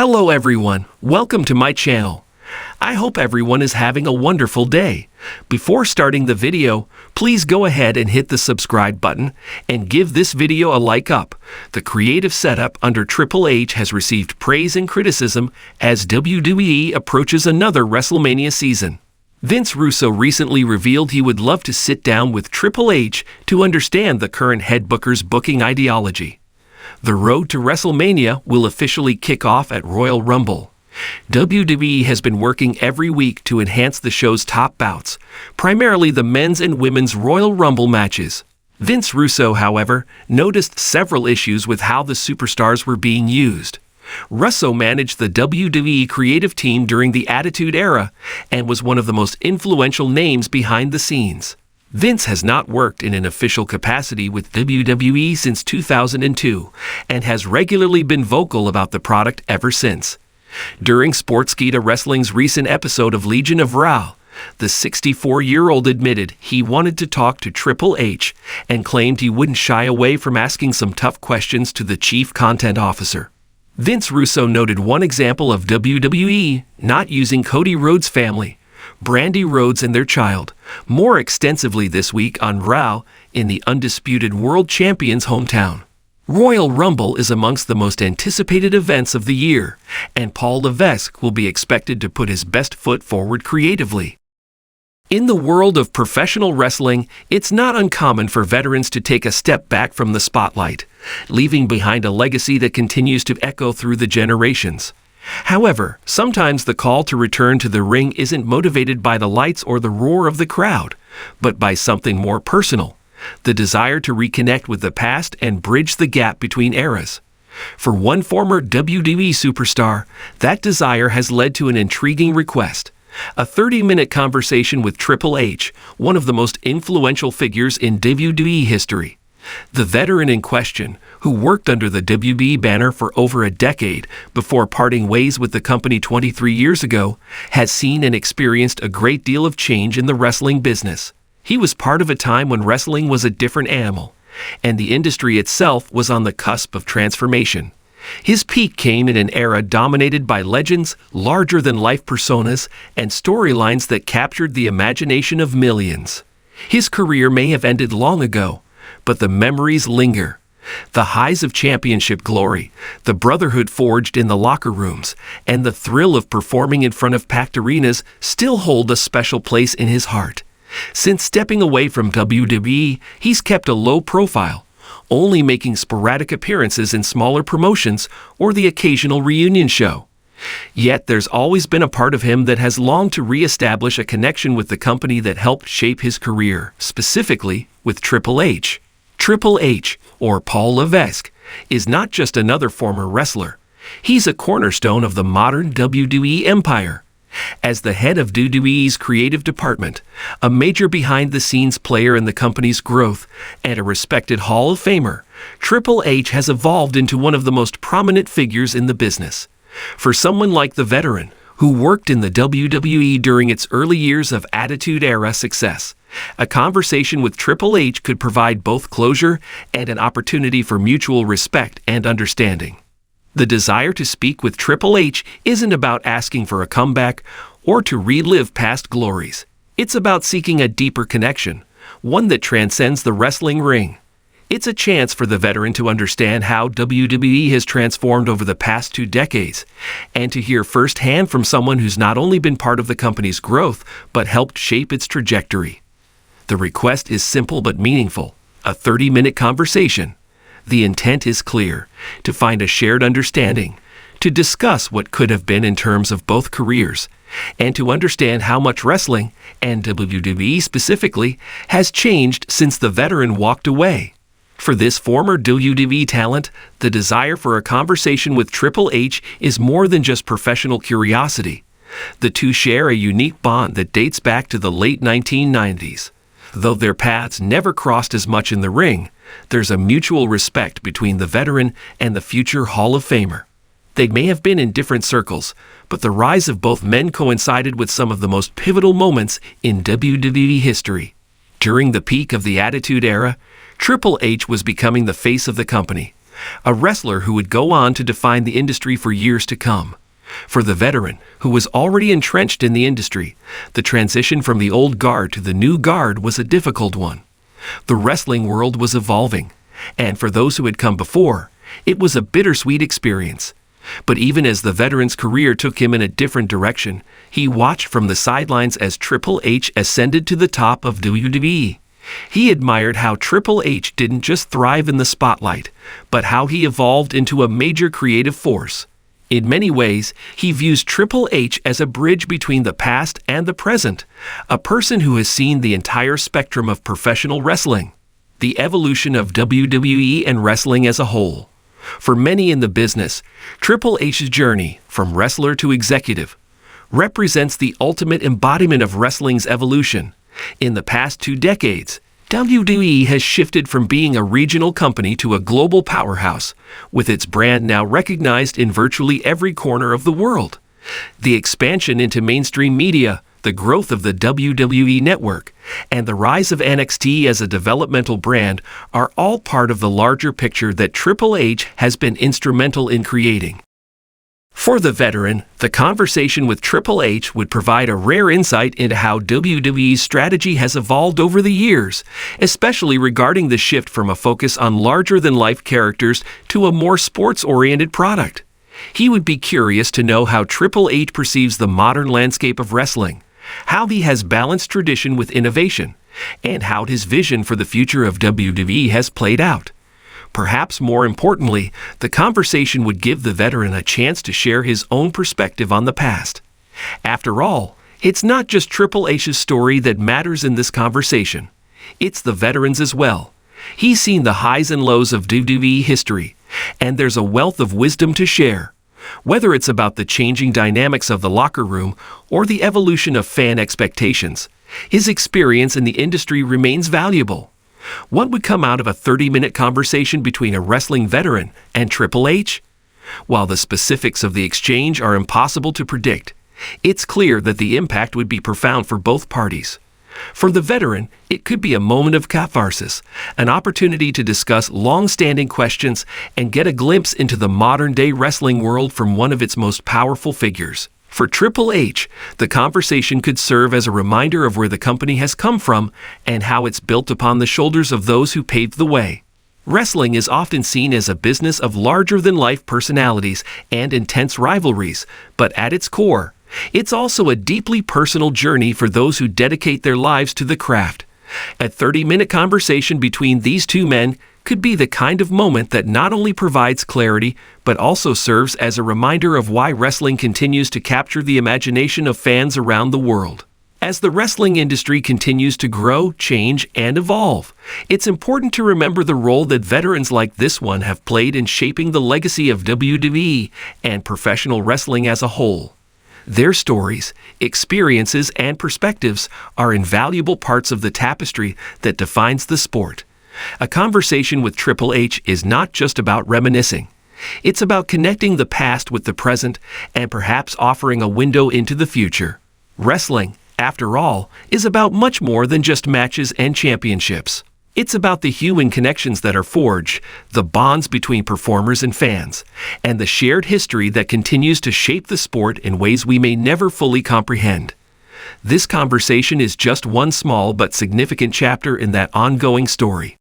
Hello everyone, welcome to my channel. I hope everyone is having a wonderful day. Before starting the video, please go ahead and hit the subscribe button and give this video a like up. The creative setup under Triple H has received praise and criticism as WWE approaches another WrestleMania season. Vince Russo recently revealed he would love to sit down with Triple H to understand the current head booker's booking ideology. The road to WrestleMania will officially kick off at Royal Rumble. WWE has been working every week to enhance the show's top bouts, primarily the men's and women's Royal Rumble matches. Vince Russo, however, noticed several issues with how the superstars were being used. Russo managed the WWE creative team during the Attitude Era and was one of the most influential names behind the scenes. Vince has not worked in an official capacity with WWE since 2002 and has regularly been vocal about the product ever since. During Sportskeeda Wrestling's recent episode of Legion of Raw, the 64-year-old admitted he wanted to talk to Triple H and claimed he wouldn't shy away from asking some tough questions to the chief content officer. Vince Russo noted one example of WWE not using Cody Rhodes' family, Brandy Rhodes and their child, more extensively this week on Raw in the undisputed world champion's hometown. Royal Rumble is amongst the most anticipated events of the year, and Paul Levesque will be expected to put his best foot forward creatively. In the world of professional wrestling, it's not uncommon for veterans to take a step back from the spotlight, leaving behind a legacy that continues to echo through the generations. However, sometimes the call to return to the ring isn't motivated by the lights or the roar of the crowd, but by something more personal, the desire to reconnect with the past and bridge the gap between eras. For one former WWE superstar, that desire has led to an intriguing request: a 30-minute conversation with Triple H, one of the most influential figures in WWE history. The veteran in question, who worked under the WB banner for over a decade before parting ways with the company 23 years ago, has seen and experienced a great deal of change in the wrestling business. He was part of a time when wrestling was a different animal, and the industry itself was on the cusp of transformation. His peak came in an era dominated by legends, larger-than-life personas, and storylines that captured the imagination of millions. His career may have ended long ago, but the memories linger. The highs of championship glory, the brotherhood forged in the locker rooms, and the thrill of performing in front of packed arenas still hold a special place in his heart. Since stepping away from WWE, he's kept a low profile, only making sporadic appearances in smaller promotions or the occasional reunion show. Yet there's always been a part of him that has longed to re-establish a connection with the company that helped shape his career, specifically with Triple H. Triple H, or Paul Levesque, is not just another former wrestler. He's a cornerstone of the modern WWE empire. As the head of WWE's creative department, a major behind-the-scenes player in the company's growth, and a respected Hall of Famer, Triple H has evolved into one of the most prominent figures in the business. For someone like the veteran, who worked in the WWE during its early years of Attitude Era success, a conversation with Triple H could provide both closure and an opportunity for mutual respect and understanding. The desire to speak with Triple H isn't about asking for a comeback or to relive past glories. It's about seeking a deeper connection, one that transcends the wrestling ring. It's a chance for the veteran to understand how WWE has transformed over the past 2 decades, and to hear firsthand from someone who's not only been part of the company's growth, but helped shape its trajectory. The request is simple but meaningful: a 30-minute conversation. The intent is clear: to find a shared understanding, to discuss what could have been in terms of both careers, and to understand how much wrestling, and WWE specifically, has changed since the veteran walked away. For this former WWE talent, the desire for a conversation with Triple H is more than just professional curiosity. The two share a unique bond that dates back to the late 1990s. Though their paths never crossed as much in the ring, there's a mutual respect between the veteran and the future Hall of Famer. They may have been in different circles, but the rise of both men coincided with some of the most pivotal moments in WWE history. During the peak of the Attitude Era, Triple H was becoming the face of the company, a wrestler who would go on to define the industry for years to come. For the veteran, who was already entrenched in the industry, the transition from the old guard to the new guard was a difficult one. The wrestling world was evolving, and for those who had come before, it was a bittersweet experience. But even as the veteran's career took him in a different direction, he watched from the sidelines as Triple H ascended to the top of WWE. He admired how Triple H didn't just thrive in the spotlight, but how he evolved into a major creative force. In many ways, he views Triple H as a bridge between the past and the present, a person who has seen the entire spectrum of professional wrestling, the evolution of WWE and wrestling as a whole. For many in the business, Triple H's journey, from wrestler to executive, represents the ultimate embodiment of wrestling's evolution. In the past 2 decades, WWE has shifted from being a regional company to a global powerhouse, with its brand now recognized in virtually every corner of the world. The expansion into mainstream media, the growth of the WWE Network, and the rise of NXT as a developmental brand are all part of the larger picture that Triple H has been instrumental in creating. For the veteran, the conversation with Triple H would provide a rare insight into how WWE's strategy has evolved over the years, especially regarding the shift from a focus on larger-than-life characters to a more sports-oriented product. He would be curious to know how Triple H perceives the modern landscape of wrestling, how he has balanced tradition with innovation, and how his vision for the future of WWE has played out. Perhaps more importantly, the conversation would give the veteran a chance to share his own perspective on the past. After all, it's not just Triple H's story that matters in this conversation. It's the veteran's as well. He's seen the highs and lows of WWE history, and there's a wealth of wisdom to share. Whether it's about the changing dynamics of the locker room or the evolution of fan expectations, his experience in the industry remains valuable. What would come out of a 30-minute conversation between a wrestling veteran and Triple H? While the specifics of the exchange are impossible to predict, it's clear that the impact would be profound for both parties. For the veteran, it could be a moment of catharsis, an opportunity to discuss long-standing questions and get a glimpse into the modern-day wrestling world from one of its most powerful figures. For Triple H, the conversation could serve as a reminder of where the company has come from and how it's built upon the shoulders of those who paved the way. Wrestling is often seen as a business of larger-than-life personalities and intense rivalries, but at its core, it's also a deeply personal journey for those who dedicate their lives to the craft. A 30-minute conversation between these two men could be the kind of moment that not only provides clarity, but also serves as a reminder of why wrestling continues to capture the imagination of fans around the world. As the wrestling industry continues to grow, change, and evolve, it's important to remember the role that veterans like this one have played in shaping the legacy of WWE and professional wrestling as a whole. Their stories, experiences, and perspectives are invaluable parts of the tapestry that defines the sport. A conversation with Triple H is not just about reminiscing. It's about connecting the past with the present and perhaps offering a window into the future. Wrestling, after all, is about much more than just matches and championships. It's about the human connections that are forged, the bonds between performers and fans, and the shared history that continues to shape the sport in ways we may never fully comprehend. This conversation is just one small but significant chapter in that ongoing story.